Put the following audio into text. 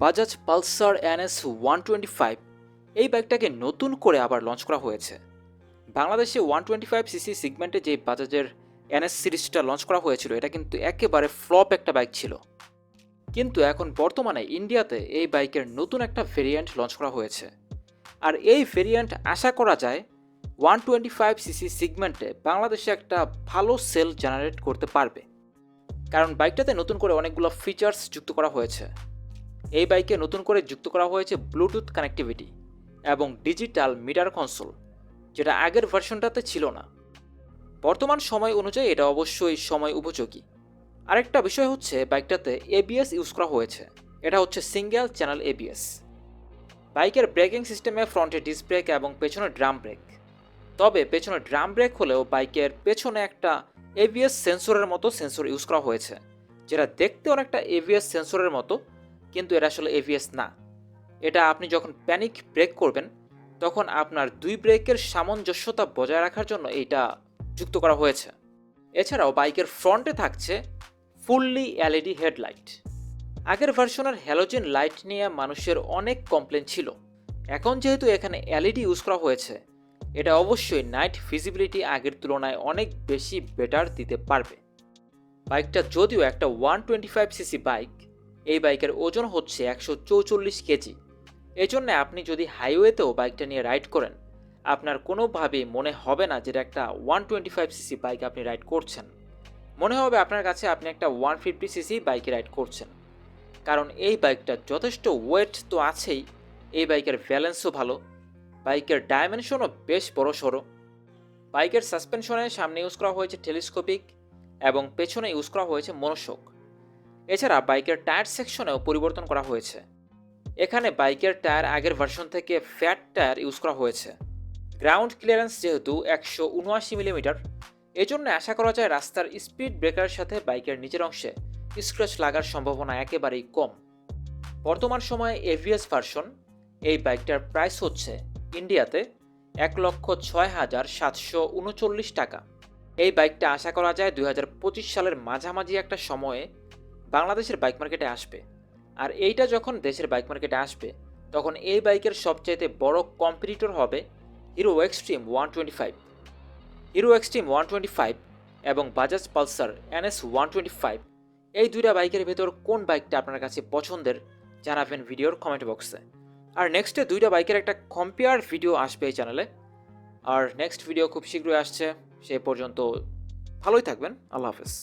Bajaj Pulsar NS 125 এই বাইকটাকে নতুন করে আবার লঞ্চ করা হয়েছে। বাংলাদেশে 125 সিসি সেগমেন্টে যে বাজাজের NS সিরিজটা লঞ্চ করা হয়েছিল এটা কিন্তু একেবারে ফ্লপ একটা বাইক ছিল। কিন্তু এখন বর্তমানে ইন্ডিয়াতে এই বাইকের নতুন একটা ভেরিয়েন্ট লঞ্চ করা হয়েছে। আর এই ভেরিয়েন্ট আশা করা যায় 125 সিসি সেগমেন্টে বাংলাদেশে একটা ভালো সেল জেনারেট করতে পারবে, কারণ বাইকটাতে নতুন করে অনেকগুলো ফিচার্স যুক্ত করা হয়েছে। এই বাইকে নতুন করে যুক্ত করা হয়েছে ব্লুটুথ কানেক্টিভিটি এবং ডিজিটাল মিটার কনসোল, যেটা আগের ভার্সনটাতে ছিল না। বর্তমান সময় অনুযায়ী এটা অবশ্যই সময় উপযোগী। আরেকটা বিষয় হচ্ছে বাইকটাতে ABS ইউজ করা হয়েছে। এটা হচ্ছে সিঙ্গেল চ্যানেল ABS। বাইকের ব্রেকিং সিস্টেমে ফ্রন্টে ডিস্ক ব্রেক এবং পেছনে ড্রাম ব্রেক। তবে পেছনে ড্রাম ব্রেক হলেও বাইকের পেছনে একটা ABS সেন্সরের মতো সেন্সর ইউজ করা হয়েছে, যেটা দেখতে অনেকটা ABS সেন্সরের মতো, কিন্তু এটা আসলে ABS না। এটা আপনি যখন প্যানিক ব্রেক করবেন তখন আপনার দুই ব্রেকের সামঞ্জস্যতা বজায় রাখার জন্য এইটা যুক্ত করা হয়েছে। এছাড়াও বাইকের ফ্রন্টে থাকছে ফুললি LED হেডলাইট। আগের ভার্সনের হ্যালোজেন লাইট নিয়ে মানুষের অনেক কমপ্লেন ছিল। এখন যেহেতু এখানে LED ইউজ করা হয়েছে, এটা অবশ্যই নাইট ভিজিবিলিটি আগের তুলনায় অনেক বেশি বেটার দিতে পারবে। বাইকটা যদিও একটা 125 সিসি বাইক, এই বাইকের ওজন হচ্ছে 144 কেজি। এই জন্য আপনি যদি হাইওয়েতেও বাইকটা নিয়ে রাইড করেন, আপনার কোনোভাবেই মনে হবে না যে একটা 125 সিসি বাইক আপনি রাইড করছেন। মনে হবে আপনার কাছে আপনি একটা 150 সিসি বাইকে রাইড করছেন, কারণ এই বাইকটা যথেষ্ট ওয়েট তো আছেই, এই বাইকের ব্যালেন্সও ভালো, বাইকের ডাইমেনশনও বেশ বড় সড়ো। বাইকের সাসপেনশনে সামনে ইউজ করা হয়েছে টেলিস্কোপিক এবং পেছনে ইউজ করা হয়েছে মনোশক। এছাড়া বাইকের টায়ার সেকশনেও পরিবর্তন করা হয়েছে। এখানে বাইকের টায়ার আগের ভার্সন থেকে ফ্যাট টায়ার ইউজ করা হয়েছে। গ্রাউন্ড ক্লিয়ারেন্স যেহেতু 179 মিলিমিটার, এজন্য আশা করা যায় রাস্তার স্পিড ব্রেকারের সাথে বাইকের নিচের অংশে স্ক্র্যাচ লাগার সম্ভাবনা একেবারেই কম। বর্তমান সময়ে ABS ভার্সন এই বাইকটার প্রাইস হচ্ছে ইন্ডিয়াতে 1,06,739 টাকা। এই বাইকটা আশা করা যায় 2025 সালের মাঝামাঝি একটা সময়ে বাংলাদেশের বাইক মার্কেটে আসবে। আর এইটা যখন দেশের বাইক মার্কেটে আসবে তখন এই বাইকের সবচাইতে বড় কম্পিটিটর হবে হিরো এক্সট্রিম 125। হিরো এক্সট্রিম 125 এবং বাজাজ পালসার NS 125, এই দুইটা বাইকের ভেতর কোন বাইকটা আপনার কাছে পছন্দের জানাবেন ভিডিওর কমেন্ট বক্সে। আর নেক্সটে দুইটা বাইকের একটা কম্পেয়ার ভিডিও আসবে এই চ্যানেলে। আর নেক্সট ভিডিও খুব শীঘ্রই আসছে। সে পর্যন্ত ভালোই থাকবেন। আল্লাহ হাফেজ।